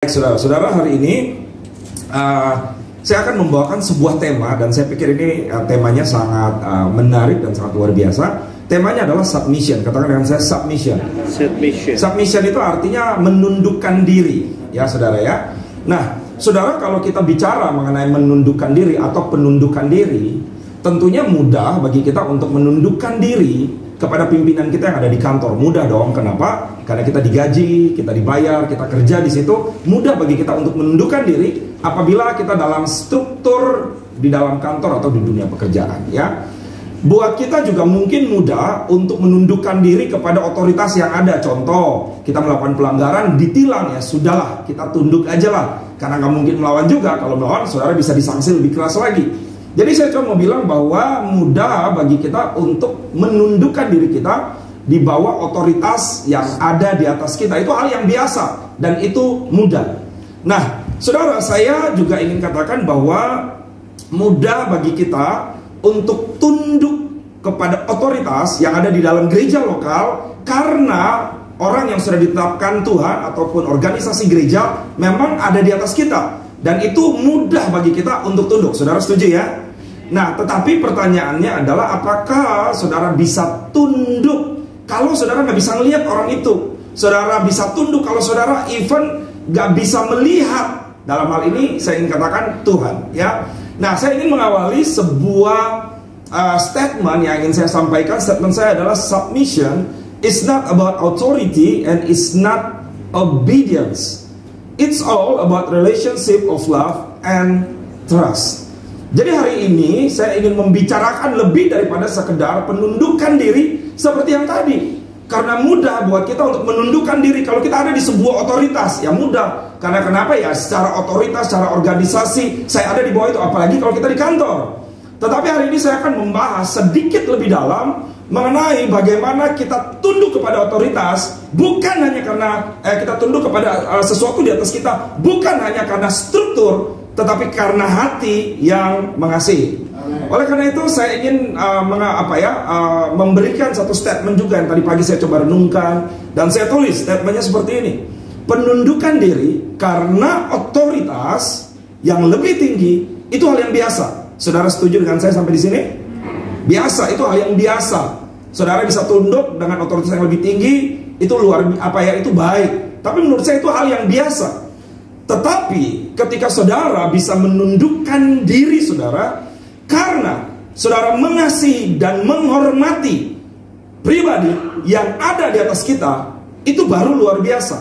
Saudara-saudara, hari ini saya akan membawakan sebuah tema, dan saya pikir ini temanya sangat menarik dan sangat luar biasa. Temanya adalah submission. Katakan dengan saya, submission. Submission itu artinya menundukkan diri, ya saudara ya. Nah, saudara, kalau kita bicara mengenai menundukkan diri atau penundukan diri, tentunya mudah bagi kita untuk menundukkan diri kepada pimpinan kita yang ada di kantor. Mudah dong, kenapa? Karena kita digaji, kita dibayar, kita kerja di situ. Mudah bagi kita untuk menundukkan diri apabila kita dalam struktur di dalam kantor atau di dunia pekerjaan, ya. Buat kita juga mungkin mudah untuk menundukkan diri kepada otoritas yang ada. Contoh, kita melakukan pelanggaran, ditilang, ya sudahlah, kita tunduk aja lah. Karena nggak mungkin melawan juga. Kalau melawan, saudara bisa disanksi lebih keras lagi. Jadi saya cuma mau bilang bahwa mudah bagi kita untuk menundukkan diri kita di bawah otoritas yang ada di atas kita. Itu hal yang biasa dan itu mudah. Nah, saudara, saya juga ingin katakan bahwa mudah bagi kita untuk tunduk kepada otoritas yang ada di dalam gereja lokal, karena orang yang sudah ditetapkan Tuhan ataupun organisasi gereja memang ada di atas kita. Dan itu mudah bagi kita untuk tunduk. Saudara setuju ya? Nah, tetapi pertanyaannya adalah apakah saudara bisa tunduk kalau saudara nggak bisa melihat orang itu? Saudara bisa tunduk kalau saudara even nggak bisa melihat. Dalam hal ini saya ingin katakan Tuhan, ya. Nah, saya ingin mengawali sebuah statement yang ingin saya sampaikan. Statement saya adalah submission is not about authority and is not obedience. It's all about relationship of love and trust. Jadi hari ini saya ingin membicarakan lebih daripada sekedar penundukan diri seperti yang tadi. Karena mudah buat kita untuk menundukkan diri kalau kita ada di sebuah otoritas. Ya mudah. Karena kenapa ya? Secara otoritas, secara organisasi, saya ada di bawah itu. Apalagi kalau kita di kantor. Tetapi hari ini saya akan membahas sedikit lebih dalam mengenai bagaimana kita tunduk kepada otoritas, bukan hanya karena kita tunduk kepada sesuatu di atas kita, bukan hanya karena struktur, tetapi karena hati yang mengasihi. Oleh karena itu saya ingin memberikan satu statement juga yang tadi pagi saya coba renungkan, dan saya tulis statementnya seperti ini: penundukan diri karena otoritas yang lebih tinggi itu hal yang biasa. Saudara setuju dengan saya sampai di sini? Biasa, itu hal yang biasa. Saudara bisa tunduk dengan otoritas yang lebih tinggi, itu itu baik. Tapi menurut saya itu hal yang biasa. Tetapi ketika saudara bisa menundukkan diri saudara karena saudara mengasihi dan menghormati pribadi yang ada di atas kita, itu baru luar biasa.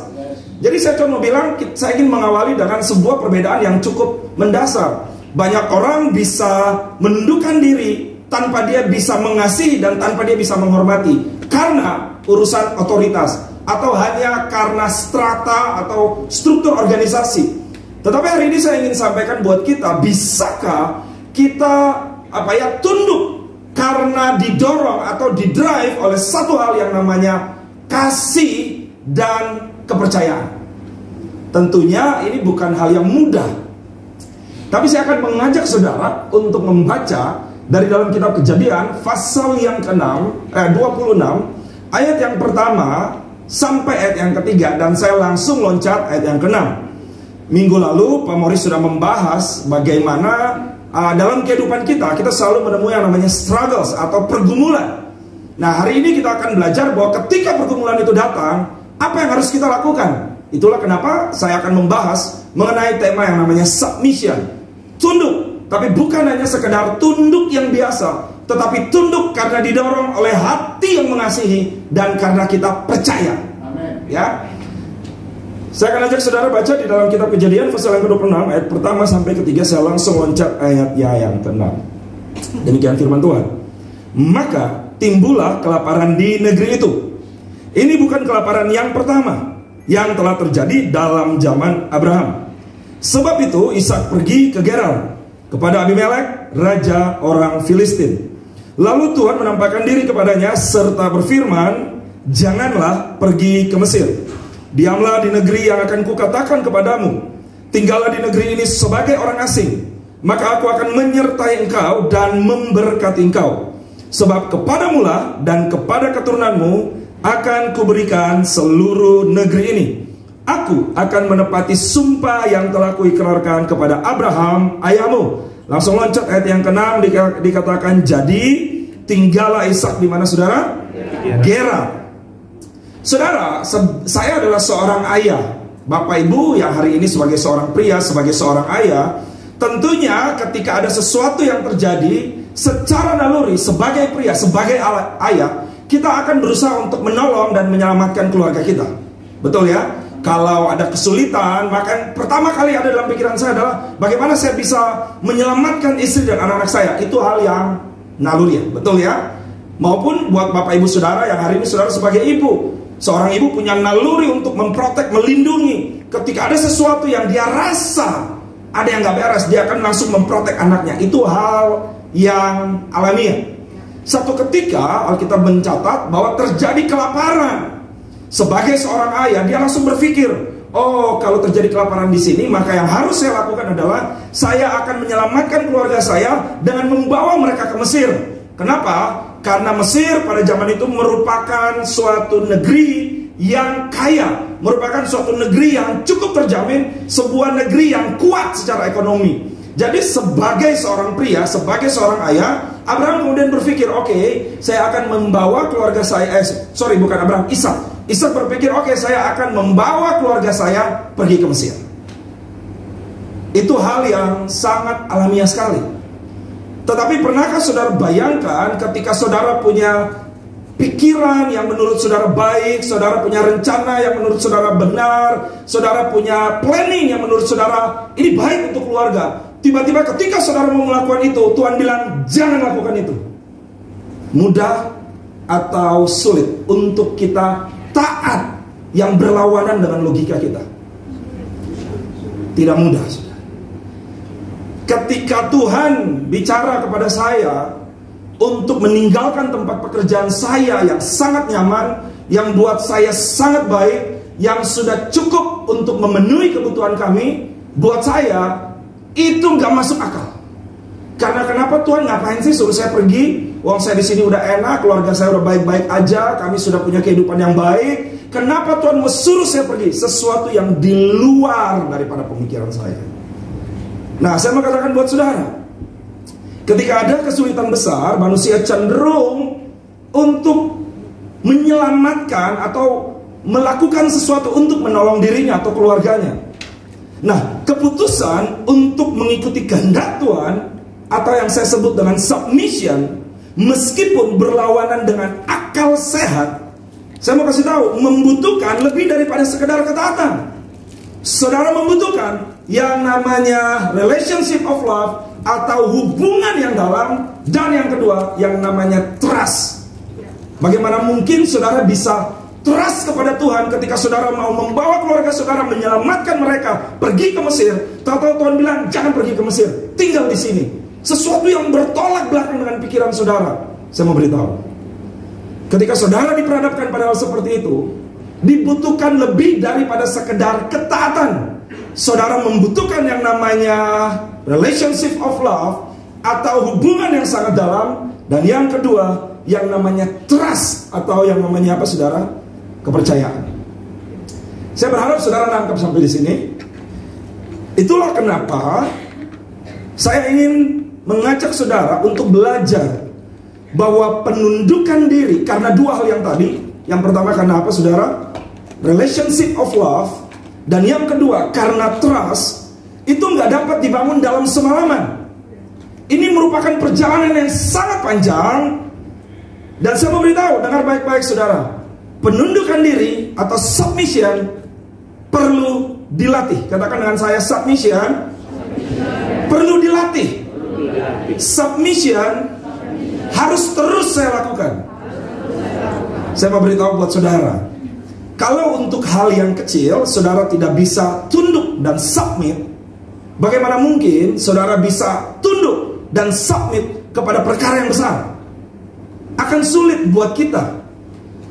Jadi saya cuma bilang, saya ingin mengawali dengan sebuah perbedaan yang cukup mendasar. Banyak orang bisa menundukkan diri tanpa dia bisa mengasihi dan tanpa dia bisa menghormati karena urusan otoritas atau hanya karena strata atau struktur organisasi. Tetapi hari ini saya ingin sampaikan buat kita, bisakah kita tunduk karena didorong atau didrive oleh satu hal yang namanya kasih dan kepercayaan. Tentunya ini bukan hal yang mudah. Tapi saya akan mengajak saudara untuk membaca dari dalam kitab Kejadian pasal yang ke-6, 26, ayat yang pertama sampai ayat yang ketiga, dan saya langsung loncat ayat yang ke-6. Minggu lalu Pak Morris sudah membahas bagaimana dalam kehidupan kita selalu menemui yang namanya struggles atau pergumulan. Nah, hari ini kita akan belajar bahwa ketika pergumulan itu datang, apa yang harus kita lakukan? Itulah kenapa saya akan membahas mengenai tema yang namanya submission. Tunduk, tapi bukan hanya sekedar tunduk yang biasa, tetapi tunduk karena didorong oleh hati yang mengasihi dan karena kita percaya. Amen. Ya. Saya akan ajak saudara baca di dalam kitab Kejadian pasal yang ke-26 ayat pertama sampai ketiga. Saya langsung loncat ayatnya yang ke-6. Demikian firman Tuhan. Maka timbullah kelaparan di negeri itu. Ini bukan kelaparan yang pertama yang telah terjadi dalam zaman Abraham. Sebab itu Ishak pergi ke Gerar kepada Abimelek, raja orang Filistin. Lalu Tuhan menampakkan diri kepadanya serta berfirman, janganlah pergi ke Mesir. Diamlah di negeri yang akan kukatakan kepadamu. Tinggallah di negeri ini sebagai orang asing. Maka aku akan menyertai engkau dan memberkati engkau. Sebab kepadamu lah dan kepada keturunanmu akan kuberikan seluruh negeri ini. Aku akan menepati sumpah yang telah kuikrarkan kepada Abraham ayahmu. Langsung loncat ayat yang ke-6 dikatakan, jadi tinggallah Ishak di mana saudara? Gerar. Saudara, saya adalah seorang ayah. Bapak Ibu yang hari ini sebagai seorang pria, sebagai seorang ayah, tentunya ketika ada sesuatu yang terjadi, secara naluri sebagai pria, sebagai ayah, kita akan berusaha untuk menolong dan menyelamatkan keluarga kita. Betul ya? Kalau ada kesulitan, maka pertama kali ada dalam pikiran saya adalah bagaimana saya bisa menyelamatkan istri dan anak-anak saya. Itu hal yang naluri ya, betul ya? Maupun buat Bapak Ibu saudara yang hari ini saudara sebagai ibu, seorang ibu punya naluri untuk memprotek, melindungi. Ketika ada sesuatu yang dia rasa ada yang gak beres, dia akan langsung memprotek anaknya. Itu hal yang alamiah. Satu ketika Alkitab mencatat bahwa terjadi kelaparan. Sebagai seorang ayah, dia langsung berpikir, oh, kalau terjadi kelaparan di sini, maka yang harus saya lakukan adalah saya akan menyelamatkan keluarga saya dengan membawa mereka ke Mesir. Kenapa? Karena Mesir pada zaman itu merupakan suatu negeri yang kaya, merupakan suatu negeri yang cukup terjamin, sebuah negeri yang kuat secara ekonomi. Jadi sebagai seorang pria, sebagai seorang ayah, Abraham kemudian berpikir, oke, saya akan membawa keluarga saya, bukan Abraham, Ishak. Ishak berpikir, oke, saya akan membawa keluarga saya pergi ke Mesir. Itu hal yang sangat alamiah sekali. Tetapi pernahkah saudara bayangkan ketika saudara punya pikiran yang menurut saudara baik, saudara punya rencana yang menurut saudara benar, saudara punya planning yang menurut saudara ini baik untuk keluarga, tiba-tiba ketika saudara mau melakukan itu, Tuhan bilang jangan lakukan itu. Mudah atau sulit untuk kita taat yang berlawanan dengan logika kita? Tidak mudah, saudara. Ketika Tuhan bicara kepada saya untuk meninggalkan tempat pekerjaan saya yang sangat nyaman, yang buat saya sangat baik, yang sudah cukup untuk memenuhi kebutuhan kami, buat saya itu nggak masuk akal. Karena kenapa Tuhan ngapain sih suruh saya pergi? Wong saya di sini udah enak, keluarga saya udah baik-baik aja, kami sudah punya kehidupan yang baik. Kenapa Tuhan mau suruh saya pergi? Sesuatu yang di luar daripada pemikiran saya. Nah, saya mau katakan buat saudara, ketika ada kesulitan besar, manusia cenderung untuk menyelamatkan atau melakukan sesuatu untuk menolong dirinya atau keluarganya. Nah, keputusan untuk mengikuti kehendak Tuhan atau yang saya sebut dengan submission, meskipun berlawanan dengan akal sehat, saya mau kasih tahu, membutuhkan lebih daripada sekedar ketaatan. Saudara membutuhkan yang namanya relationship of love atau hubungan yang dalam, dan yang kedua yang namanya trust. Bagaimana mungkin saudara bisa trust kepada Tuhan ketika saudara mau membawa keluarga saudara, menyelamatkan mereka pergi ke Mesir, tahu-tahu Tuhan bilang jangan pergi ke Mesir, tinggal di sini. Sesuatu yang bertolak belakang dengan pikiran saudara. Saya mau beritahu, ketika saudara diperhadapkan pada hal seperti itu, dibutuhkan lebih daripada sekedar ketaatan. Saudara membutuhkan yang namanya relationship of love atau hubungan yang sangat dalam, dan yang kedua yang namanya trust atau yang namanya apa saudara? Kepercayaan. Saya berharap saudara nangkap sampai di sini. Itulah kenapa saya ingin mengajak saudara untuk belajar bahwa penundukan diri karena dua hal yang tadi. Yang pertama karena apa saudara? Relationship of love. Dan yang kedua karena trust. Itu nggak dapat dibangun dalam semalaman. Ini merupakan perjalanan yang sangat panjang. Dan saya mau beritahu, dengar baik-baik saudara, penundukan diri atau submission perlu dilatih. Katakan dengan saya, submission perlu dilatih. Submission harus terus saya lakukan. Saya mau beritahu buat saudara, kalau untuk hal yang kecil saudara tidak bisa tunduk dan submit, bagaimana mungkin saudara bisa tunduk dan submit kepada perkara yang besar? Akan sulit buat kita.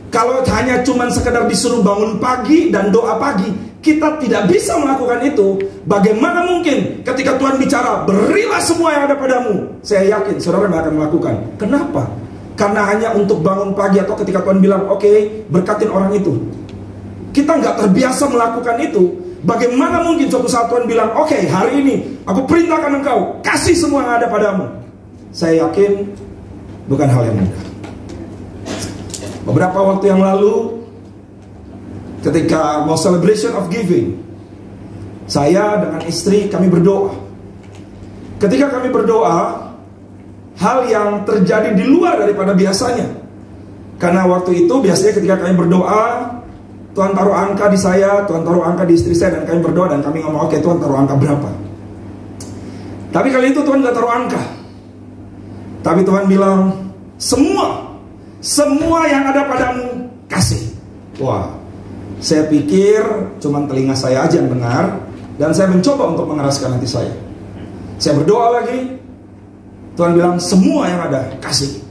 Kalau hanya cuman sekedar disuruh bangun pagi dan doa pagi, kita tidak bisa melakukan itu. Bagaimana mungkin ketika Tuhan bicara, berilah semua yang ada padamu? Saya yakin saudara nggak akan melakukan. Kenapa? Karena hanya untuk bangun pagi atau ketika Tuhan bilang, oke, berkatin orang itu. kita nggak terbiasa melakukan itu, bagaimana mungkin suatu saat Tuhan bilang, oke, hari ini aku perintahkan engkau kasih semua yang ada padamu. Saya yakin bukan hal yang mudah. Beberapa waktu yang lalu, ketika mau celebration of giving, saya dengan istri kami berdoa. Ketika kami berdoa, hal yang terjadi di luar daripada biasanya. Karena waktu itu biasanya ketika kami berdoa, Tuhan taruh angka di saya, Tuhan taruh angka di istri saya, dan kami berdoa dan kami ngomong, oke, Tuhan taruh angka berapa. Tapi kali itu Tuhan gak taruh angka. Tapi Tuhan bilang, semua yang ada padamu kasih. Wah, saya pikir cuman telinga saya aja yang dengar, dan saya mencoba untuk mengeraskan hati saya. Saya berdoa lagi, Tuhan bilang semua yang ada kasih.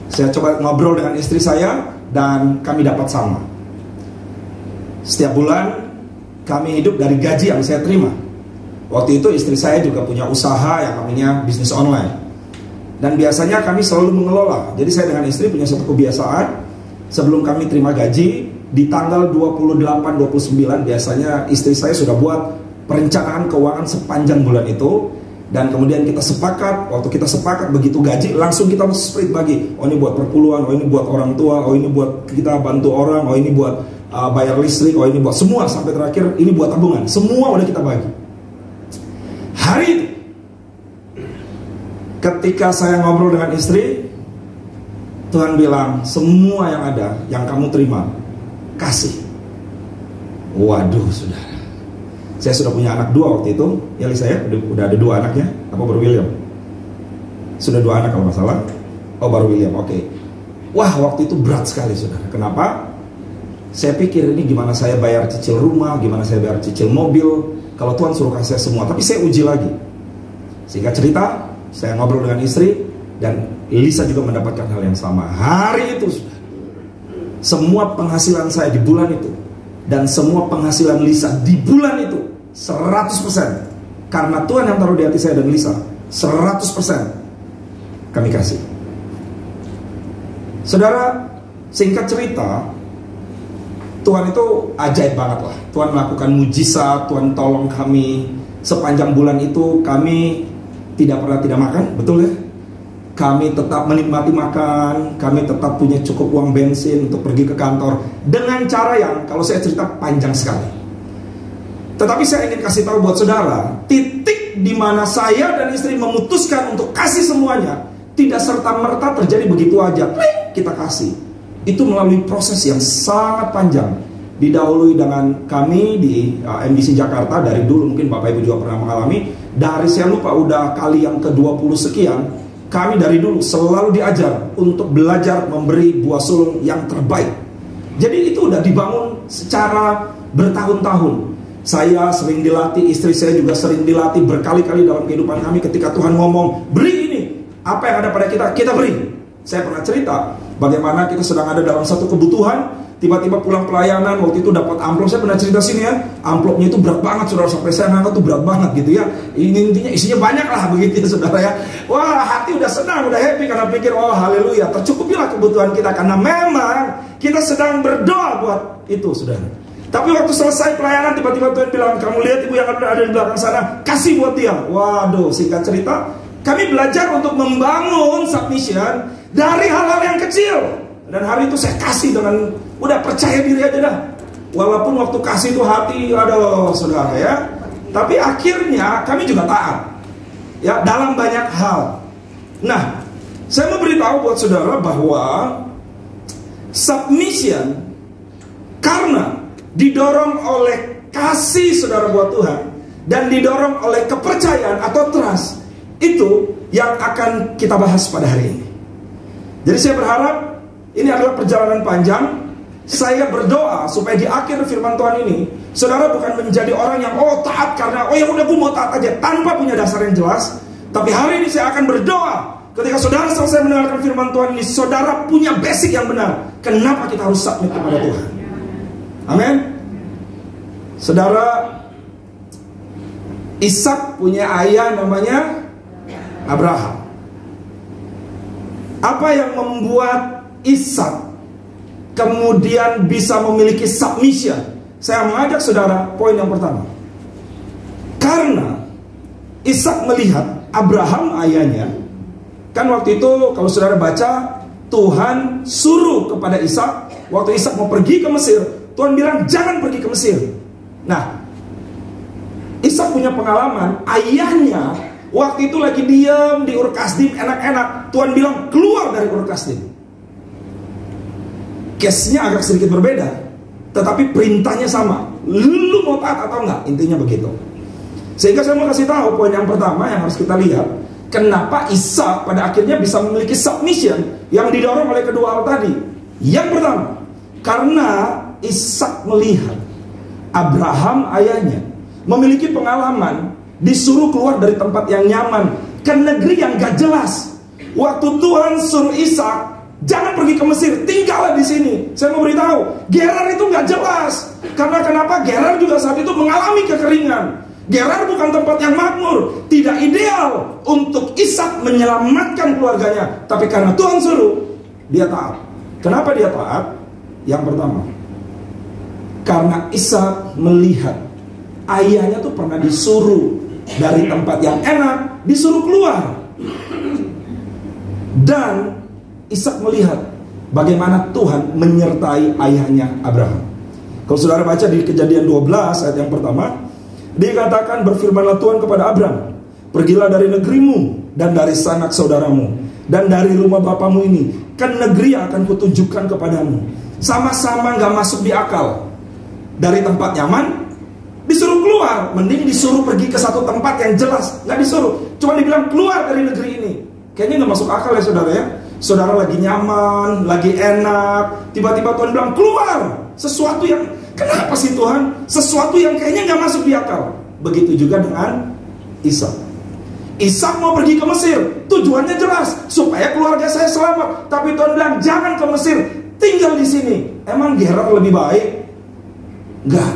Saya coba ngobrol dengan istri saya, dan kami dapat sama. Setiap bulan kami hidup dari gaji yang saya terima. Waktu itu istri saya juga punya usaha yang namanya bisnis online. Dan biasanya kami selalu mengelola. Jadi saya dengan istri punya satu kebiasaan, sebelum kami terima gaji, di tanggal 28-29 biasanya istri saya sudah buat perencanaan keuangan sepanjang bulan itu. Dan kemudian kita sepakat, waktu kita sepakat begitu gaji, langsung kita split bagi. Oh, ini buat perpuluhan, oh ini buat orang tua, oh ini buat kita bantu orang, oh ini buat bayar listrik, oh ini buat semua, sampai terakhir ini buat tabungan. Semua udah kita bagi. Hari itu, ketika saya ngobrol dengan istri, Tuhan bilang, semua yang ada, yang kamu terima, kasih. Waduh, saudara. Saya sudah punya anak 2 waktu itu. Ya, saya udah ada 2 anaknya. Apa baru William? Sudah 2 anak kalau nggak salah. Oh, baru William, oke. Wah, waktu itu berat sekali, saudara. Kenapa? Saya pikir ini gimana saya bayar cicil rumah, gimana saya bayar cicil mobil, kalau Tuhan suruh kasih saya semua. Tapi saya uji lagi. Singkat cerita, saya ngobrol dengan istri, dan Lisa juga mendapatkan hal yang sama. Hari itu, saudara, semua penghasilan saya di bulan itu, dan semua penghasilan Lisa di bulan itu 100%. Karena Tuhan yang taruh di hati saya dan Lisa, 100% kami kasih. Saudara, singkat cerita, Tuhan itu ajaib banget lah. Tuhan melakukan mujizat, Tuhan tolong kami. Sepanjang bulan itu kami tidak pernah tidak makan, betul ya? Kami tetap menikmati makan, kami tetap punya cukup uang bensin untuk pergi ke kantor, dengan cara yang kalau saya cerita panjang sekali. Tetapi saya ingin kasih tahu buat saudara, titik di mana saya dan istri memutuskan untuk kasih semuanya tidak serta-merta terjadi begitu aja, klik, kita kasih. Itu melalui proses yang sangat panjang. Didahului dengan kami di MDC Jakarta, dari dulu mungkin Bapak Ibu juga pernah mengalami. Dari saya lupa udah kali yang ke-20 sekian, kami dari dulu selalu diajar untuk belajar memberi buah sulung yang terbaik. Jadi itu udah dibangun secara bertahun-tahun. Saya sering dilatih, istri saya juga sering dilatih berkali-kali dalam kehidupan kami. Ketika Tuhan ngomong, beri ini, apa yang ada pada kita, kita beri. Saya pernah cerita bagaimana kita sedang ada dalam satu kebutuhan, tiba-tiba pulang pelayanan, waktu itu dapat amplop. Saya pernah cerita sini ya, amplopnya itu berat banget, saudara, sampai saya ngangkat tuh berat banget gitu ya. Ini intinya isinya banyak lah begitu ya, saudara ya. Wah, hati udah senang, udah happy karena pikir, oh haleluya, tercukupilah kebutuhan kita, karena memang kita sedang berdoa buat itu, saudara. Tapi waktu selesai pelayanan, tiba-tiba Tuhan bilang, kamu lihat ibu yang ada di belakang sana, kasih buat dia. Waduh, singkat cerita, kami belajar untuk membangun submission dari hal-hal yang kecil. Dan hari itu saya kasih dengan udah percaya diri aja dah. Walaupun waktu kasih itu hati, aduh saudara ya. Tapi akhirnya kami juga taat ya dalam banyak hal. Nah, saya mau beritahu buat saudara bahwa submission karena didorong oleh kasih saudara buat Tuhan dan didorong oleh kepercayaan atau trust, itu yang akan kita bahas pada hari ini. Jadi saya berharap ini adalah perjalanan panjang. Saya berdoa supaya di akhir firman Tuhan ini, saudara bukan menjadi orang yang taat karena ya udah gue mau taat aja tanpa punya dasar yang jelas. Tapi hari ini saya akan berdoa ketika saudara selesai mendengarkan firman Tuhan ini, saudara punya basic yang benar. Kenapa kita harus submit kepada Tuhan? Amin. Saudara, Ishak punya ayah namanya Abraham. Apa yang membuat Ishak kemudian bisa memiliki submission? Saya mengajak saudara, poin yang pertama. Karena Ishak melihat Abraham ayahnya. Kan waktu itu kalau saudara baca, Tuhan suruh kepada Ishak, waktu Ishak mau pergi ke Mesir, Tuhan bilang jangan pergi ke Mesir. Nah, Ishak punya pengalaman, ayahnya waktu itu lagi diam di Ur Kasdim enak-enak. Tuhan bilang keluar dari Ur Kasdim. Case-nya agak sedikit berbeda, tetapi perintahnya sama. Lu mau taat atau enggak? Intinya begitu. Sehingga saya mau kasih tahu poin yang pertama yang harus kita lihat, kenapa Ishak pada akhirnya bisa memiliki submission yang didorong oleh kedua hal tadi. Yang pertama, karena Ishak melihat Abraham ayahnya memiliki pengalaman disuruh keluar dari tempat yang nyaman ke negeri yang gak jelas. Waktu Tuhan suruh Ishak jangan pergi ke Mesir, tinggallah di sini. Saya mau beritahu, Gerar itu gak jelas. Karena kenapa? Gerar juga saat itu mengalami kekeringan. Gerar bukan tempat yang makmur, tidak ideal untuk Ishak menyelamatkan keluarganya. Tapi karena Tuhan suruh, dia taat. Kenapa dia taat? Yang pertama, karena Ishak melihat ayahnya tuh pernah disuruh dari tempat yang enak, disuruh keluar. Dan Ishak melihat bagaimana Tuhan menyertai ayahnya Abraham. Kalau saudara baca di Kejadian 12 ayat yang pertama, dikatakan, berfirmanlah Tuhan kepada Abraham, pergilah dari negerimu dan dari sanak saudaramu dan dari rumah bapamu ini ke negeri yang akan kutunjukkan kepadamu. Sama-sama gak masuk di akal. Dari tempat nyaman disuruh keluar, mending disuruh pergi ke satu tempat yang jelas. Gak disuruh, cuma dibilang keluar dari negeri ini. Kayaknya gak masuk akal ya saudara ya. Saudara lagi nyaman, lagi enak, tiba-tiba Tuhan bilang keluar. Sesuatu yang, kenapa sih Tuhan? Sesuatu yang kayaknya gak masuk di akal. Begitu juga dengan Ishak. Ishak mau pergi ke Mesir, tujuannya jelas, supaya keluarga saya selamat. Tapi Tuhan bilang jangan ke Mesir, tinggal di sini. Emang Gerar lebih baik? Enggak.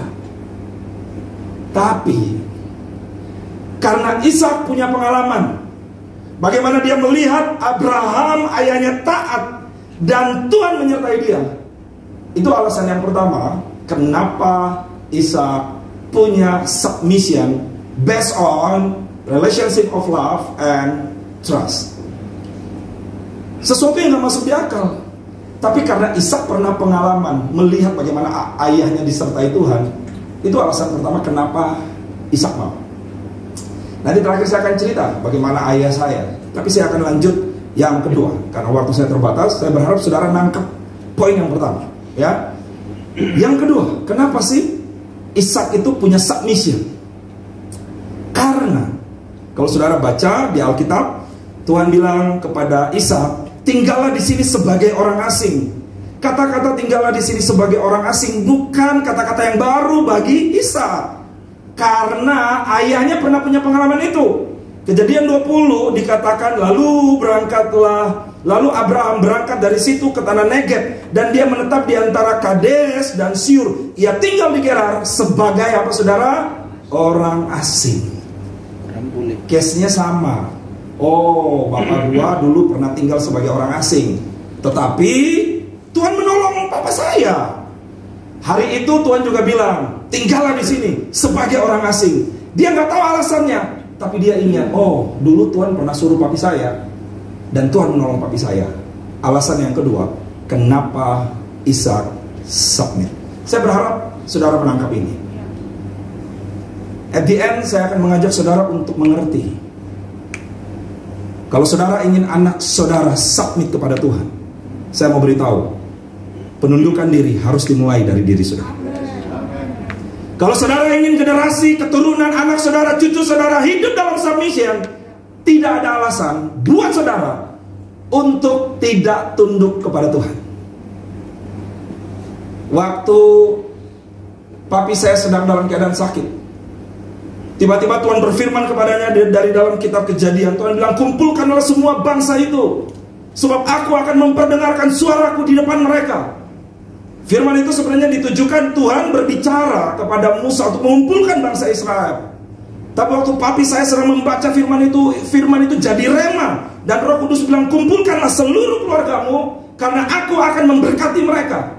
Tapi karena Ishak punya pengalaman, bagaimana dia melihat Abraham ayahnya taat dan Tuhan menyertai dia. Itu alasan yang pertama, kenapa Ishak punya submission based on relationship of love and trust. Sesuatu yang gak masuk di akal. Tapi karena Ishak pernah pengalaman melihat bagaimana ayahnya disertai Tuhan, itu alasan pertama kenapa Ishak mau. Nanti terakhir saya akan cerita bagaimana ayah saya. Tapi saya akan lanjut yang kedua, karena waktu saya terbatas. Saya berharap saudara nangkep poin yang pertama ya. Yang kedua, kenapa sih Ishak itu punya submission? Karena kalau saudara baca di Alkitab, Tuhan bilang kepada Ishak, tinggallah di sini sebagai orang asing. Kata-kata tinggallah di sini sebagai orang asing bukan kata-kata yang baru bagi Ishak, karena ayahnya pernah punya pengalaman itu. Kejadian 20 dikatakan, lalu Abraham berangkat dari situ ke tanah Negeb, dan dia menetap di antara Kades dan Syur. Ia tinggal di Gerar sebagai apa saudara? Orang asing. Case-nya sama. Oh, bapak gua dulu pernah tinggal sebagai orang asing, tetapi Tuhan menolong papa saya. Hari itu Tuhan juga bilang, tinggallah di sini sebagai orang asing. Dia nggak tahu alasannya, tapi dia ingat, oh dulu Tuhan pernah suruh papi saya dan Tuhan menolong papi saya. Alasan yang kedua, kenapa Ishak submit. Saya berharap saudara menangkap ini. At the end saya akan mengajak saudara untuk mengerti, kalau saudara ingin anak saudara submit kepada Tuhan, saya mau beritahu, penundukan diri harus dimulai dari diri saudara. Kalau saudara ingin generasi, keturunan, anak saudara, cucu saudara hidup dalam submission, tidak ada alasan buat saudara untuk tidak tunduk kepada Tuhan. Waktu papi saya sedang dalam keadaan sakit, tiba-tiba Tuhan berfirman kepadanya dari dalam kitab Kejadian. Tuhan bilang, kumpulkanlah semua bangsa itu, sebab aku akan memperdengarkan suaraku di depan mereka. Firman itu sebenarnya ditujukan Tuhan berbicara kepada Musa untuk mengumpulkan bangsa Israel. Tapi waktu papi saya sedang membaca firman itu jadi rema. Dan Roh Kudus bilang, kumpulkanlah seluruh keluargamu, karena aku akan memberkati mereka.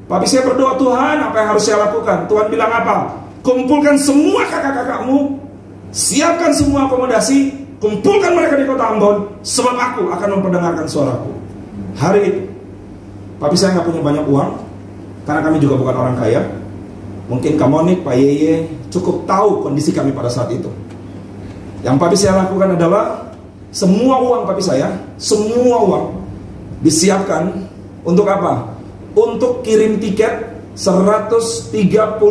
Papi saya berdoa, Tuhan apa yang harus saya lakukan? Tuhan bilang apa? Kumpulkan semua kakak-kakakmu, siapkan semua akomodasi, kumpulkan mereka di kota Ambon, sebab aku akan memperdengarkan suaraku. Hari itu papi saya nggak punya banyak uang, karena kami juga bukan orang kaya. Mungkin Kak Monik, Pak Yeye cukup tahu kondisi kami pada saat itu. Yang papi saya lakukan adalah semua uang papi saya, semua uang disiapkan untuk apa? Untuk kirim tiket 138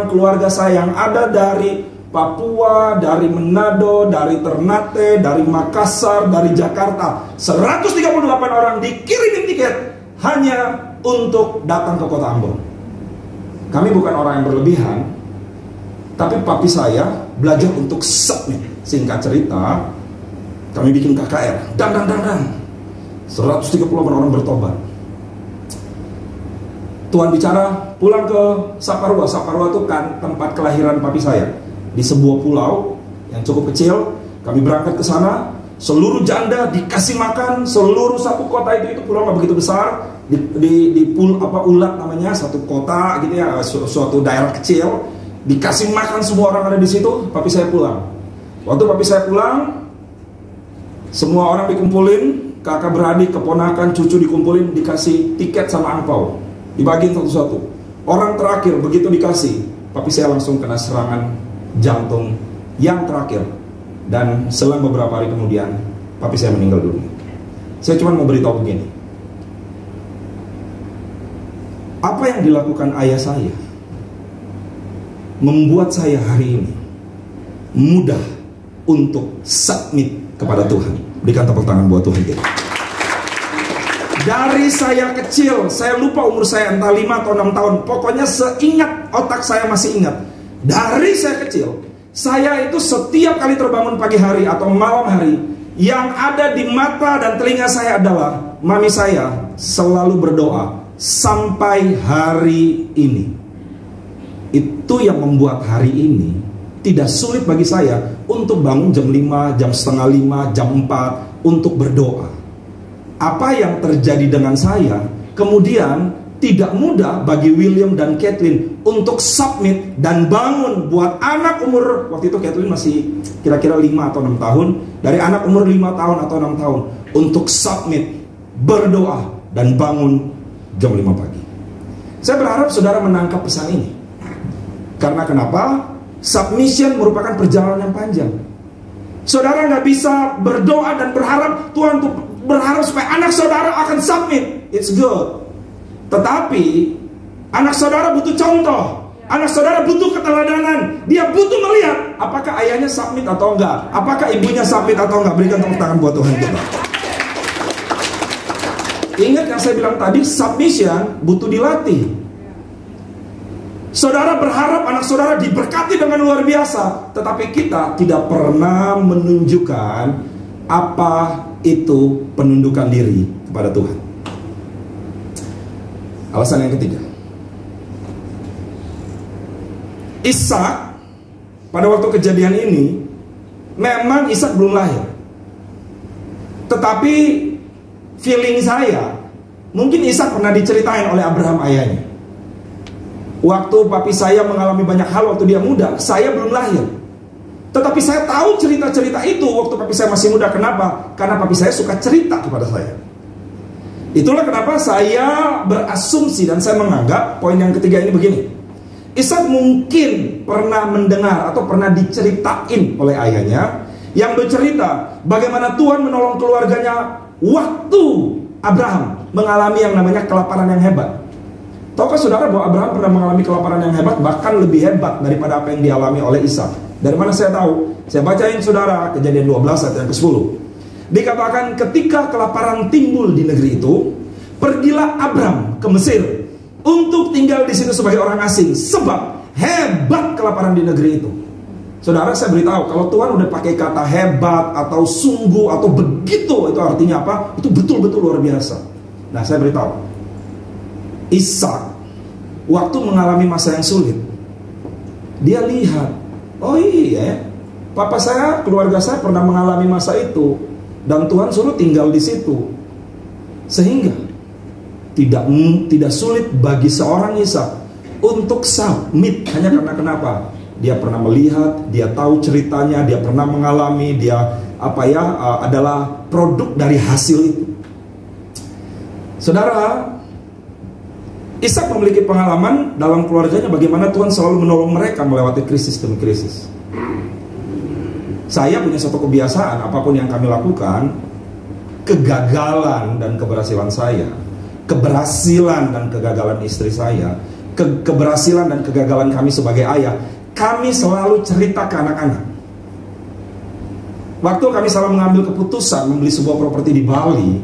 keluarga saya yang ada dari Papua, dari Manado, dari Ternate, dari Makassar, dari Jakarta. 138 orang dikirimin tiket hanya untuk datang ke kota Ambon. Kami bukan orang yang berlebihan, tapi papi saya belajar untuk submit. Singkat cerita, kami bikin KKR. Dan 138 orang bertobat. Tuhan bicara, pulang ke Saparua. Saparua itu kan tempat kelahiran papi saya. Di sebuah pulau yang cukup kecil, kami berangkat ke sana. Seluruh janda dikasih makan, seluruh satu kota itu pulau nggak begitu besar. Di Ulat namanya, satu kota gitu ya, suatu daerah kecil. Dikasih makan semua orang ada di situ. Papi saya pulang. Waktu papi saya pulang, semua orang dikumpulin, kakak beradik, keponakan, cucu dikumpulin, dikasih tiket sama angpau. Dibagiin satu-satu. Orang terakhir begitu dikasih, papi saya langsung kena serangan jantung yang terakhir. Dan selang beberapa hari kemudian, papi saya meninggal dunia. Saya cuma mau beritahu begini. Apa yang dilakukan ayah saya membuat saya hari ini mudah untuk submit kepada Tuhan. Berikan tepuk tangan buat Tuhan kita. Dari saya kecil, saya lupa umur saya entah 5 atau 6 tahun. Pokoknya seingat otak saya masih ingat. Dari saya kecil, saya itu setiap kali terbangun pagi hari atau malam hari, yang ada di mata dan telinga saya adalah mami saya selalu berdoa sampai hari ini. Itu yang membuat hari ini tidak sulit bagi saya untuk bangun jam 5, jam setengah 5, jam 4 untuk berdoa. Apa yang terjadi dengan saya kemudian tidak mudah bagi William dan Kathleen untuk submit dan bangun buat anak umur, waktu itu Kathleen masih kira-kira 5 atau 6 tahun, dari anak umur 5 tahun atau 6 tahun untuk submit, berdoa dan bangun jam 5 pagi. Saya berharap saudara menangkap pesan ini. Karena kenapa? Submission merupakan perjalanan yang panjang. Saudara nggak bisa berdoa dan berharap Tuhan untuk berharap supaya anak saudara akan submit. It's good. Tetapi anak saudara butuh contoh. Anak saudara butuh keteladanan. Dia butuh melihat apakah ayahnya submit atau enggak, apakah ibunya submit atau enggak. Berikan tepuk tangan buat Tuhan kita. Ingat yang saya bilang tadi, submission butuh dilatih. Saudara berharap anak saudara diberkati dengan luar biasa, tetapi kita tidak pernah menunjukkan apa itu penundukan diri kepada Tuhan. Alasan yang ketiga, Ishak pada waktu kejadian ini memang Ishak belum lahir, tetapi feeling saya mungkin Ishak pernah diceritain oleh Abraham ayahnya. Waktu papi saya mengalami banyak hal waktu dia muda, saya belum lahir. Tetapi saya tahu cerita-cerita itu waktu papi saya masih muda. Kenapa? Karena papi saya suka cerita kepada saya. Itulah kenapa saya berasumsi dan saya menganggap poin yang ketiga ini begini. Ishak mungkin pernah mendengar atau pernah diceritain oleh ayahnya yang bercerita bagaimana Tuhan menolong keluarganya waktu Abraham mengalami yang namanya kelaparan yang hebat. Tahukah saudara bahwa Abraham pernah mengalami kelaparan yang hebat, bahkan lebih hebat daripada apa yang dialami oleh Ishak? Dari mana saya tahu? Saya bacain saudara Kejadian 12 ayat yang ke-10. Dikatakan ketika kelaparan timbul di negeri itu, pergilah Abraham ke Mesir untuk tinggal di situ sebagai orang asing, sebab hebat kelaparan di negeri itu. Saudara, saya beritahu, kalau Tuhan udah pakai kata hebat atau sungguh atau begitu, itu artinya apa? Itu betul-betul luar biasa. Nah, saya beritahu, Ishak waktu mengalami masa yang sulit, dia lihat, oh iya, papa saya, keluarga saya pernah mengalami masa itu, dan Tuhan suruh tinggal di situ. Sehingga Tidak sulit bagi seorang Ishak untuk submit hanya karena kenapa? Dia pernah melihat, dia tahu ceritanya, dia pernah mengalami, dia adalah produk dari hasil itu. Saudara, Ishak memiliki pengalaman dalam keluarganya bagaimana Tuhan selalu menolong mereka melewati krisis demi krisis. Saya punya satu kebiasaan, apapun yang kami lakukan, kegagalan dan keberhasilan saya, keberhasilan dan kegagalan istri saya, keberhasilan dan kegagalan kami sebagai ayah, kami selalu cerita ke anak-anak. Waktu kami selalu mengambil keputusan membeli sebuah properti di Bali,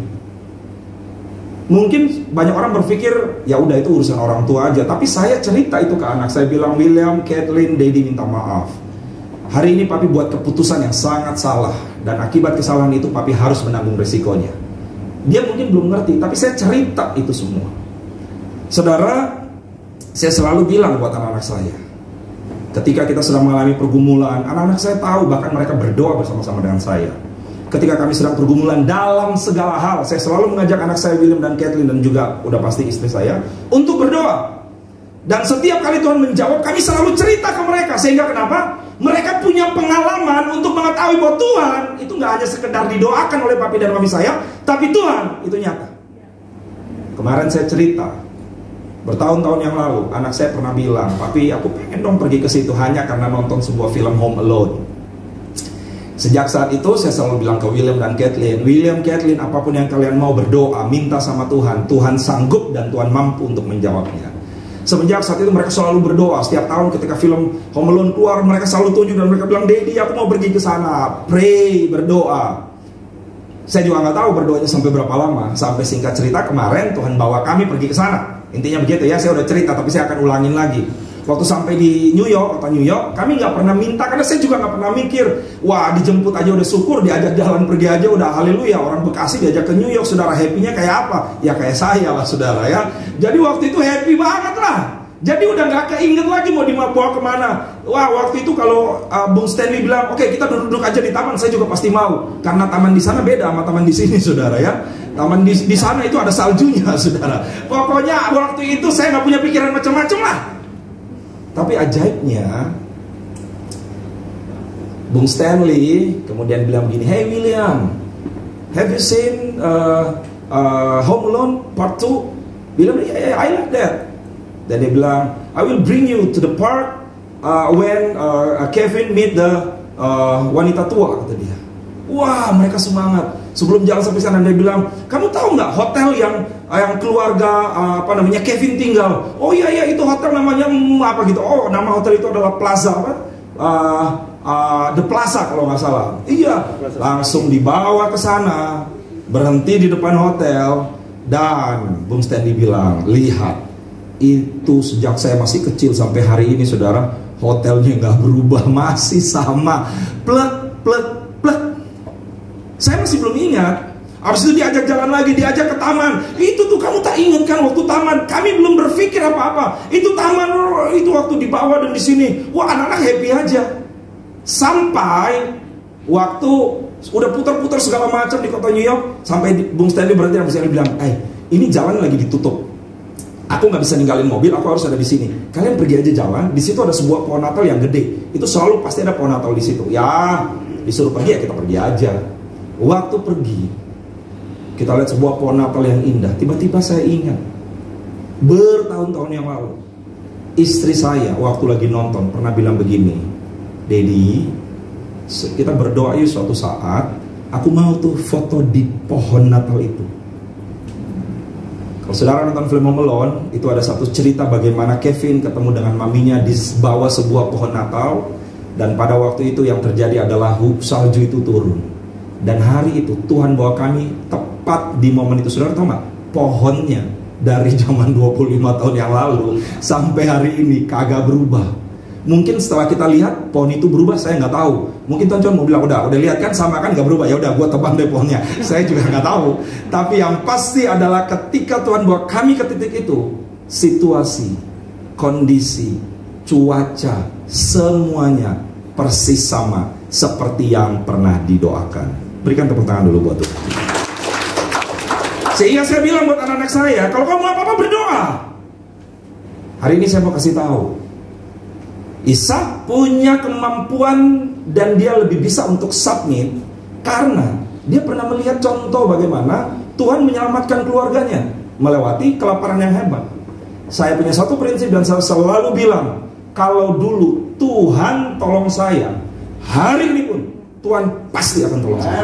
mungkin banyak orang berpikir ya udah itu urusan orang tua aja, tapi saya cerita itu ke anak. Saya bilang, William, Kathleen, Daddy minta maaf. Hari ini papi buat keputusan yang sangat salah, dan akibat kesalahan itu papi harus menanggung resikonya. Dia mungkin belum ngerti, tapi saya cerita itu semua. Saudara, saya selalu bilang buat anak-anak saya, ketika kita sedang mengalami pergumulan, anak-anak saya tahu, bahkan mereka berdoa bersama-sama dengan saya. Ketika kami sedang pergumulan dalam segala hal, saya selalu mengajak anak saya William dan Kathleen, dan juga udah pasti istri saya, untuk berdoa. Dan setiap kali Tuhan menjawab, kami selalu cerita ke mereka. Sehingga kenapa? Mereka punya pengalaman untuk mengetahui bahwa Tuhan itu nggak hanya sekedar didoakan oleh papi dan mami saya, tapi Tuhan itu nyata. Kemarin saya cerita, bertahun-tahun yang lalu, anak saya pernah bilang, papi aku pengen dong pergi ke situ hanya karena nonton sebuah film Home Alone. Sejak saat itu saya selalu bilang ke William dan Kathleen, William, Kathleen, apapun yang kalian mau berdoa, minta sama Tuhan, Tuhan sanggup dan Tuhan mampu untuk menjawabnya. Semenjak saat itu mereka selalu berdoa. Setiap tahun ketika film Home Alone keluar, mereka selalu tunjuk dan mereka bilang, Daddy, aku mau pergi ke sana. Pray, berdoa. Saya juga nggak tahu berdoanya sampai berapa lama. Sampai singkat cerita kemarin Tuhan bawa kami pergi ke sana. Intinya begitu ya, saya udah cerita tapi saya akan ulangin lagi. Waktu sampai di New York, kota New York, kami nggak pernah minta, karena saya juga nggak pernah mikir, wah dijemput aja udah syukur, diajak jalan pergi aja udah haleluya. Orang Bekasi diajak ke New York, saudara, happy-nya kayak apa? Ya kayak saya lah saudara ya. Jadi waktu itu happy banget lah. Jadi udah nggak keinget lagi mau dibawa kemana. Wah waktu itu kalau Bung Stanley bilang, oke, kita duduk aja di taman, saya juga pasti mau. Karena taman di sana beda sama taman di sini saudara ya. Taman di sana itu ada saljunya saudara. Pokoknya waktu itu saya nggak punya pikiran macam-macam lah. Tapi ajaibnya, Bung Stanley kemudian bilang begini, hey William, have you seen Home Alone Part 2? William, yeah, I like that. Dan dia bilang, I will bring you to the park when Kevin meet the wanita tua, kata dia. Wah, mereka semangat. Sebelum jalan sampai sana dia bilang, kamu tahu nggak hotel yang keluarga Kevin tinggal? Oh iya itu hotel namanya apa gitu. Oh, nama hotel itu adalah Plaza apa? The Plaza kalau nggak salah. Iya, langsung dibawa ke sana, berhenti di depan hotel, dan Bung Stanley bilang, lihat, itu sejak saya masih kecil sampai hari ini saudara, hotelnya nggak berubah, masih sama, plek. Saya masih belum ingat. Habis itu diajak jalan lagi, diajak ke taman. Itu tuh kamu tak ingat kan waktu taman? Kami belum berpikir apa-apa. Itu taman, itu waktu di bawah dan di sini. Wah, anak-anak happy aja. Sampai waktu udah putar-putar segala macam di kota New York, sampai Bung Stanley berhenti dan Bung Stanley bilang, ini jalan lagi ditutup. Aku nggak bisa ninggalin mobil, aku harus ada di sini. Kalian pergi aja jalan. Di situ ada sebuah pohon Natal yang gede. Itu selalu pasti ada pohon Natal di situ. Ya, disuruh pergi ya kita pergi aja. Waktu pergi, kita lihat sebuah pohon Natal yang indah. Tiba-tiba saya ingat, bertahun-tahun yang lalu, istri saya waktu lagi nonton pernah bilang begini, Daddy, kita berdoa yuk suatu saat, aku mau tuh foto di pohon Natal itu. Kalau saudara nonton film Home Alone, itu ada satu cerita bagaimana Kevin ketemu dengan maminya di bawah sebuah pohon Natal. Dan pada waktu itu yang terjadi adalah salju itu turun. Dan hari itu Tuhan bawa kami tepat di momen itu. Saudara tahu nggak? Pohonnya dari zaman 25 tahun yang lalu sampai hari ini kagak berubah. Mungkin setelah kita lihat pohon itu berubah, saya nggak tahu. Mungkin Tuhan cuma mau bilang, udah lihat kan sama kan nggak berubah, ya udah gua tebang deh pohonnya. Saya juga nggak tahu. Tapi yang pasti adalah ketika Tuhan bawa kami ke titik itu, situasi, kondisi, cuaca, semuanya persis sama seperti yang pernah didoakan. Berikan tepuk tangan dulu buat Tuhan. Sehingga saya bilang buat anak-anak saya, kalau kamu apa-apa berdoa. Hari ini saya mau kasih tahu, Ishak punya kemampuan dan dia lebih bisa untuk submit karena dia pernah melihat contoh bagaimana Tuhan menyelamatkan keluarganya melewati kelaparan yang hebat. Saya punya satu prinsip dan saya selalu bilang, kalau dulu Tuhan tolong saya, hari ini pun Tuhan pasti akan tolong saya.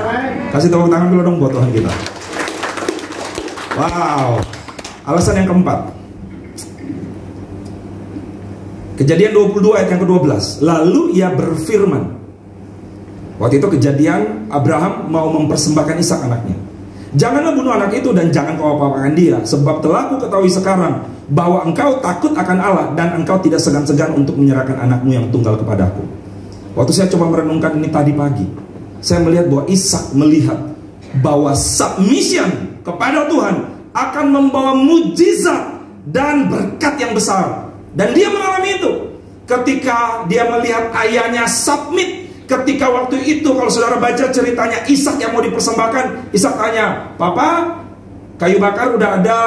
Kasih tepuk tangan dulu dong buat Tuhan kita. Wow. Alasan yang keempat, Kejadian 22 ayat yang ke-12. Lalu ia berfirman. Waktu itu kejadian Abraham mau mempersembahkan Ishak anaknya. Janganlah bunuh anak itu dan jangan kau apa-apakan dia, sebab telah ku ketahui sekarang bahwa engkau takut akan Allah dan engkau tidak segan-segan untuk menyerahkan anakmu yang tunggal kepadaku. Waktu saya coba merenungkan ini tadi pagi, saya melihat bahwa Ishak melihat bahwa submission kepada Tuhan akan membawa mujizat dan berkat yang besar. Dan dia mengalami itu ketika dia melihat ayahnya submit. Ketika waktu itu, kalau saudara baca ceritanya Ishak yang mau dipersembahkan, Ishak tanya, "Papa, kayu bakar udah ada,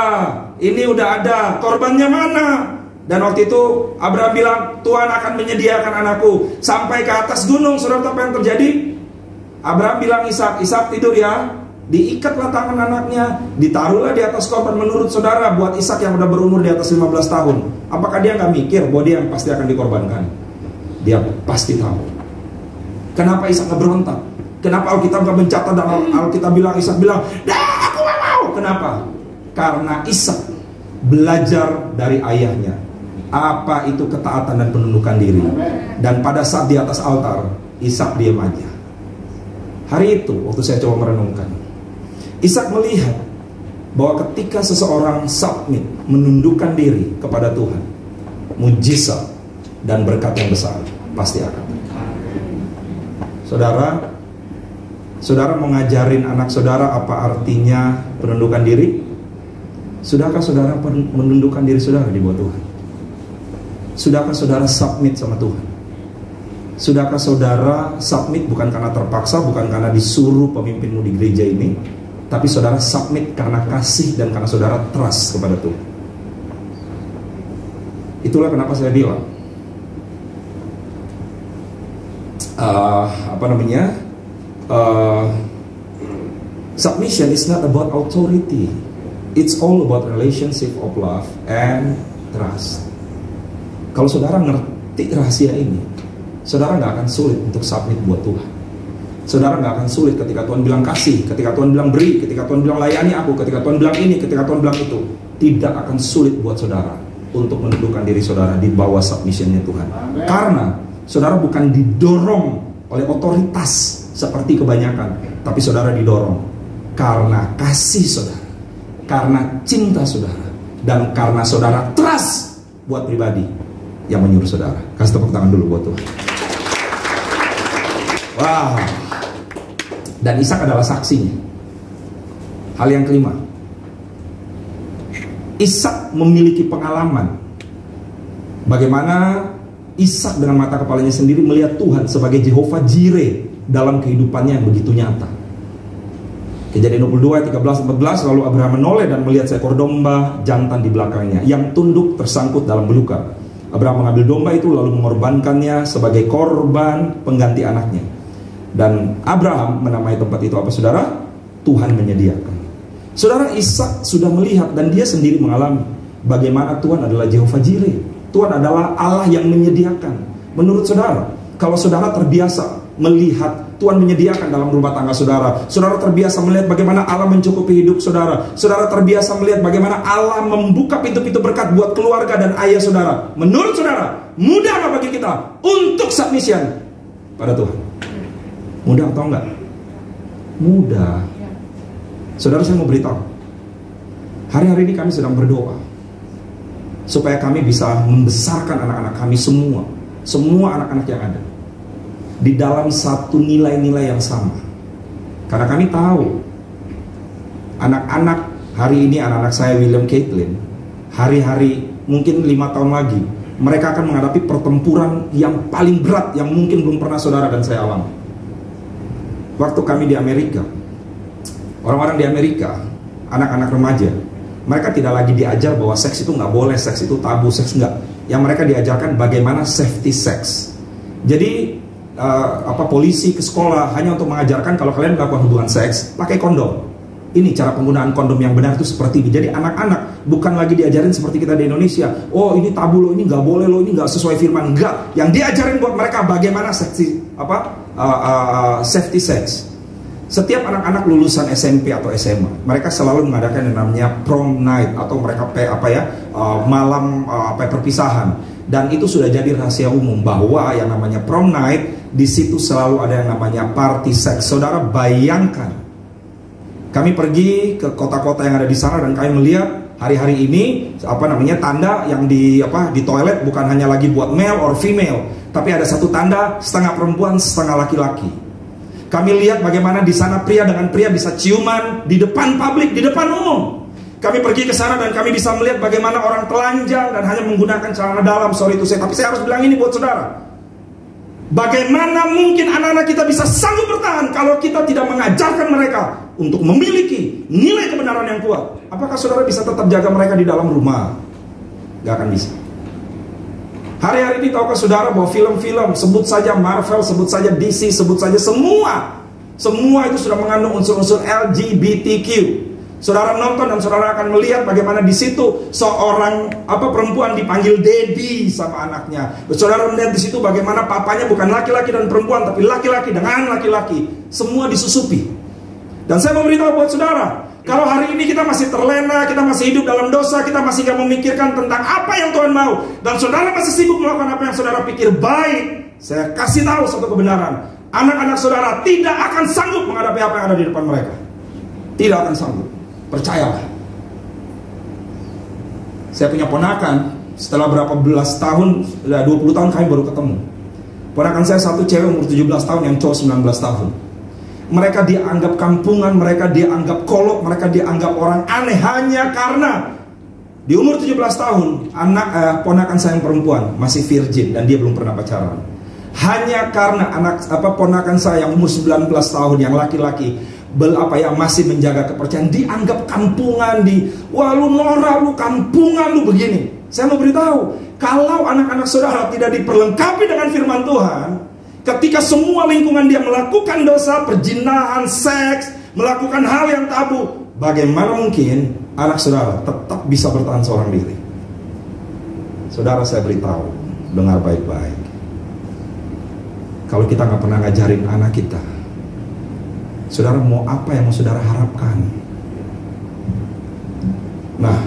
ini udah ada, korbannya mana?" Dan waktu itu Abraham bilang, "Tuhan akan menyediakan anakku." Sampai ke atas gunung, saudara tahu apa yang terjadi? Abraham bilang Ishak, "Ishak tidur ya." Diikatlah tangan anaknya, ditaruhlah di atas korban. Menurut saudara, buat Ishak yang udah berumur di atas 15 tahun, apakah dia nggak mikir bahwa dia yang pasti akan dikorbankan? Dia pasti tahu. Kenapa Ishak nggak berontak? Kenapa Alkitab nggak mencatat dan Alkitab bilang, Ishak bilang, "Dah, aku nggak mau." Kenapa? Karena Ishak belajar dari ayahnya apa itu ketaatan dan penundukan diri. Dan pada saat di atas altar, Ishak diam aja. Hari itu, waktu saya coba merenungkan, Ishak melihat bahwa ketika seseorang submit, menundukkan diri kepada Tuhan, mujizat dan berkat yang besar pasti akan. Saudara mau ngajarin anak saudara apa artinya penundukan diri? Sudahkah saudara menundukkan diri saudara di bawah Tuhan? Sudahkah saudara submit sama Tuhan? Sudahkah saudara submit bukan karena terpaksa, bukan karena disuruh pemimpinmu di gereja ini, tapi saudara submit karena kasih dan karena saudara trust kepada Tuhan? Itulah kenapa saya bilang, submission is not about authority. It's all about relationship of love and trust. Kalau saudara ngerti rahasia ini, saudara nggak akan sulit untuk submit buat Tuhan. Saudara nggak akan sulit ketika Tuhan bilang kasih, ketika Tuhan bilang beri, ketika Tuhan bilang layani aku, ketika Tuhan bilang ini, ketika Tuhan bilang itu. Tidak akan sulit buat saudara untuk menundukkan diri saudara di bawah submissionnya Tuhan. Amen. Karena saudara bukan didorong oleh otoritas seperti kebanyakan, tapi saudara didorong karena kasih saudara, karena cinta saudara, dan karena saudara trust buat pribadi yang menyuruh saudara. Kasih tepuk tangan dulu buat Tuhan. Wow. Dan Ishak adalah saksinya. Hal yang kelima, Ishak memiliki pengalaman bagaimana Ishak dengan mata kepalanya sendiri melihat Tuhan sebagai Jehovah Jireh dalam kehidupannya yang begitu nyata. Kejadian 22 ayat 13-14, lalu Abraham menoleh dan melihat seekor domba jantan di belakangnya yang tunduk tersangkut dalam belukar. Abraham mengambil domba itu lalu mengorbankannya sebagai korban pengganti anaknya. Dan Abraham menamai tempat itu apa saudara? Tuhan menyediakan. Saudara, Ishak sudah melihat dan dia sendiri mengalami bagaimana Tuhan adalah Jehovah Jireh. Tuhan adalah Allah yang menyediakan. Menurut saudara, kalau saudara terbiasa melihat Tuhan menyediakan dalam rumah tangga saudara, saudara terbiasa melihat bagaimana Allah mencukupi hidup saudara, saudara terbiasa melihat bagaimana Allah membuka pintu-pintu berkat buat keluarga dan ayah saudara, menurut saudara, mudah apa bagi kita untuk submission pada Tuhan? Mudah atau enggak? Mudah. Saudara, saya mau beritahu, hari-hari ini kami sedang berdoa supaya kami bisa membesarkan anak-anak kami semua anak-anak yang ada di dalam satu nilai-nilai yang sama. Karena kami tahu anak-anak hari ini, anak-anak saya William Caitlin, hari-hari mungkin 5 tahun lagi mereka akan menghadapi pertempuran yang paling berat yang mungkin belum pernah saudara dan saya alami. Waktu kami di Amerika, orang-orang di Amerika anak-anak remaja, mereka tidak lagi diajar bahwa seks itu nggak boleh, seks itu tabu, seks nggak. Yang mereka diajarkan bagaimana safety sex. Jadi polisi ke sekolah hanya untuk mengajarkan kalau kalian melakukan hubungan seks, pakai kondom. Ini cara penggunaan kondom yang benar itu seperti ini. Jadi anak-anak bukan lagi diajarin seperti kita di Indonesia. Oh ini tabu loh, ini nggak boleh loh, ini nggak sesuai firman. Enggak. Yang diajarin buat mereka bagaimana safety sex. Setiap anak-anak lulusan SMP atau SMA, mereka selalu mengadakan yang namanya prom night atau mereka malam perpisahan. Dan itu sudah jadi rahasia umum bahwa yang namanya prom night di situ selalu ada yang namanya party sex. Saudara bayangkan. Kami pergi ke kota-kota yang ada di sana dan kami melihat hari-hari ini tanda yang di toilet bukan hanya lagi buat male or female, tapi ada satu tanda setengah perempuan setengah laki-laki. Kami lihat bagaimana di sana pria dengan pria bisa ciuman di depan publik, di depan umum. Kami pergi ke sana dan kami bisa melihat bagaimana orang telanjang dan hanya menggunakan celana dalam. Tapi saya harus bilang ini buat saudara. Bagaimana mungkin anak-anak kita bisa sanggup bertahan kalau kita tidak mengajarkan mereka untuk memiliki nilai kebenaran yang kuat? Apakah saudara bisa tetap jaga mereka di dalam rumah? Gak akan bisa. Hari-hari ini tahukah saudara bahwa film-film, sebut saja Marvel, sebut saja DC, sebut saja semua itu sudah mengandung unsur-unsur LGBTQ. Saudara nonton dan saudara akan melihat bagaimana di situ seorang perempuan dipanggil daddy sama anaknya. Saudara melihat di situ bagaimana papanya bukan laki-laki dan perempuan, tapi laki-laki dengan laki-laki. Semua disusupi. Dan saya memberitahu buat saudara, kalau hari ini kita masih terlena, kita masih hidup dalam dosa, kita masih gak memikirkan tentang apa yang Tuhan mau, dan saudara masih sibuk melakukan apa yang saudara pikir baik, saya kasih tahu satu kebenaran. Anak-anak saudara tidak akan sanggup menghadapi apa yang ada di depan mereka. Tidak akan sanggup. Percayalah. Saya punya ponakan, setelah berapa belas tahun, 20 tahun kami baru ketemu. Ponakan saya satu cewek umur 17 tahun, yang cowok 19 tahun. Mereka dianggap kampungan, mereka dianggap kolot, mereka dianggap orang aneh hanya karena di umur 17 tahun ponakan saya yang perempuan masih virgin dan dia belum pernah pacaran. Hanya karena ponakan saya yang umur 19 tahun yang laki-laki masih menjaga kepercayaan, dianggap kampungan, wah lu norak, lu kampungan, lu begini. Saya mau beritahu, kalau anak-anak saudara tidak diperlengkapi dengan firman Tuhan, ketika semua lingkungan dia melakukan dosa, perzinahan, seks, melakukan hal yang tabu, bagaimana mungkin anak saudara tetap bisa bertahan seorang diri? Saudara, saya beritahu, dengar baik-baik. Kalau kita nggak pernah ngajarin anak kita, saudara mau apa yang mau saudara harapkan? Nah,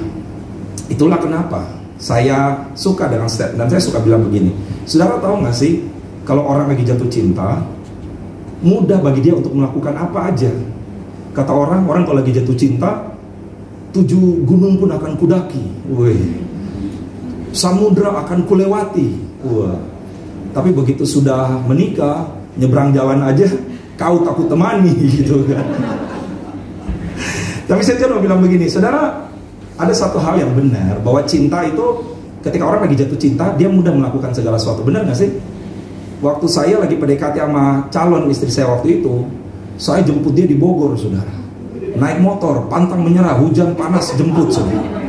itulah kenapa saya suka dengan step, dan saya suka bilang begini. Saudara tahu nggak sih, kalau orang lagi jatuh cinta, mudah bagi dia untuk melakukan apa aja. Kata orang kalau lagi jatuh cinta, 7 gunung pun akan kudaki. Wih. Samudra akan kulewati. Wah. Tapi begitu sudah menikah, nyebrang jalan aja, kau takut temani gitu kan. Tapi saya cuma bilang begini, saudara, ada satu hal yang benar, bahwa cinta itu ketika orang lagi jatuh cinta, dia mudah melakukan segala sesuatu. Benar gak sih? Waktu saya lagi PDKT sama calon istri saya waktu itu, saya jemput dia di Bogor, saudara. Naik motor, pantang menyerah, hujan panas, jemput, saudara.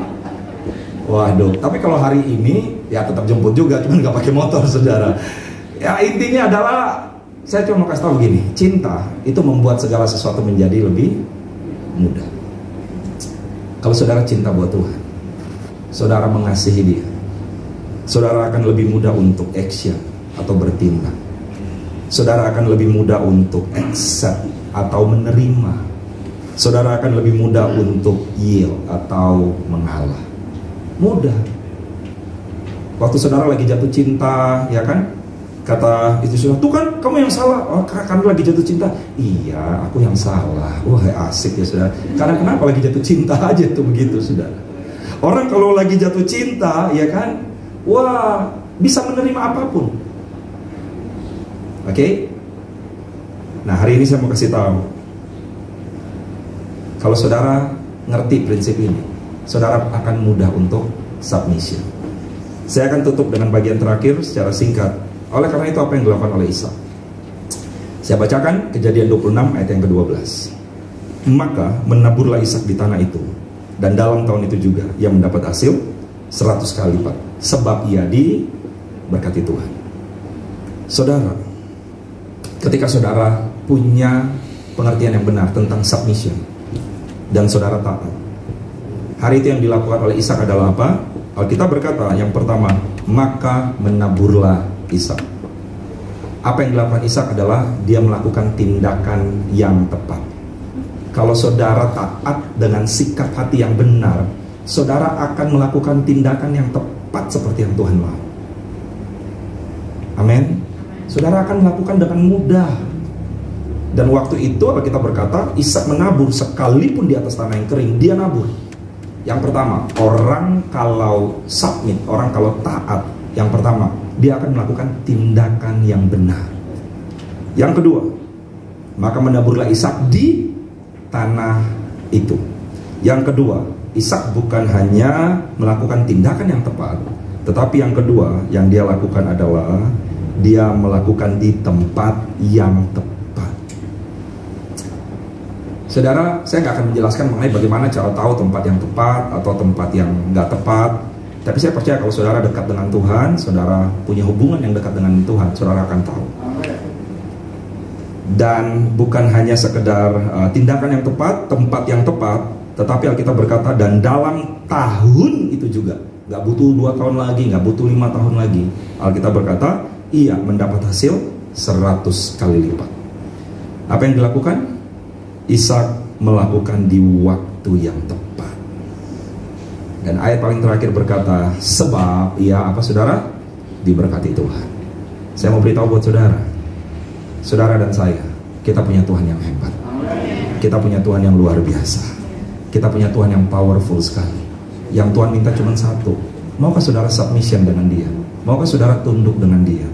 Waduh, tapi kalau hari ini ya tetap jemput juga, cuma nggak pakai motor, saudara. Ya intinya adalah saya cuma mau kasih tahu begini, cinta itu membuat segala sesuatu menjadi lebih mudah. Kalau saudara cinta buat Tuhan, saudara mengasihi dia, saudara akan lebih mudah untuk action atau bertindak. Saudara akan lebih mudah untuk accept atau menerima. Saudara akan lebih mudah untuk yield atau mengalah. Mudah. Waktu saudara lagi jatuh cinta, ya kan? Kata istri saudara, tuh kan kamu yang salah. Oh, karena lagi jatuh cinta. Iya, aku yang salah. Wah, asik ya saudara. Karena kenapa lagi jatuh cinta aja tuh begitu, saudara. Orang kalau lagi jatuh cinta, ya kan? Wah, bisa menerima apapun. Oke? Nah, hari ini saya mau kasih tahu. Kalau saudara ngerti prinsip ini, saudara akan mudah untuk submission. Saya akan tutup dengan bagian terakhir secara singkat. Oleh karena itu, apa yang dilakukan oleh Ishak? Saya bacakan Kejadian 26 ayat yang ke-12. Maka menaburlah Ishak di tanah itu, dan dalam tahun itu juga ia mendapat hasil 100 kali lipat, sebab ia diberkati Tuhan. Saudara, ketika saudara punya pengertian yang benar tentang submission, dan saudara taat, hari itu yang dilakukan oleh Ishak adalah apa? Alkitab berkata yang pertama, maka menaburlah Ishak. Apa yang dilakukan Ishak adalah dia melakukan tindakan yang tepat. Kalau saudara taat dengan sikap hati yang benar, saudara akan melakukan tindakan yang tepat seperti yang Tuhan mau. Amin. Saudara akan melakukan dengan mudah. Dan waktu itu Alkitab berkata, Ishak menabur sekalipun di atas tanah yang kering, dia nabur. Yang pertama, orang kalau submit, orang kalau taat, yang pertama, dia akan melakukan tindakan yang benar. Yang kedua, maka menaburlah Ishak di tanah itu. Yang kedua, Ishak bukan hanya melakukan tindakan yang tepat, tetapi yang kedua yang dia lakukan adalah dia melakukan di tempat yang tepat. Saudara, saya nggak akan menjelaskan mengenai bagaimana cara tahu tempat yang tepat atau tempat yang nggak tepat. Tapi saya percaya kalau saudara dekat dengan Tuhan, saudara punya hubungan yang dekat dengan Tuhan, saudara akan tahu. Dan bukan hanya sekedar tindakan yang tepat, tempat yang tepat, tetapi Alkitab berkata dan dalam tahun itu juga, nggak butuh 2 tahun lagi, nggak butuh 5 tahun lagi. Alkitab berkata ia mendapat hasil 100 kali lipat. Apa yang dilakukan? Ishak melakukan di waktu yang tepat. Dan ayat paling terakhir berkata, sebab ia apa saudara? Diberkati Tuhan. Saya mau beritahu buat saudara, saudara dan saya, kita punya Tuhan yang hebat. Kita punya Tuhan yang luar biasa. Kita punya Tuhan yang powerful sekali. Yang Tuhan minta cuma satu, maukah saudara submission dengan dia? Maukah saudara tunduk dengan dia?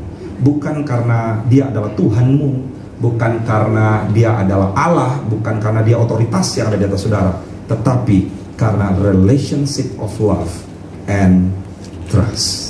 Bukan karena dia adalah Tuhanmu, bukan karena dia adalah Allah, bukan karena dia otoritas yang ada di atas saudara, tetapi karena relationship of love and trust.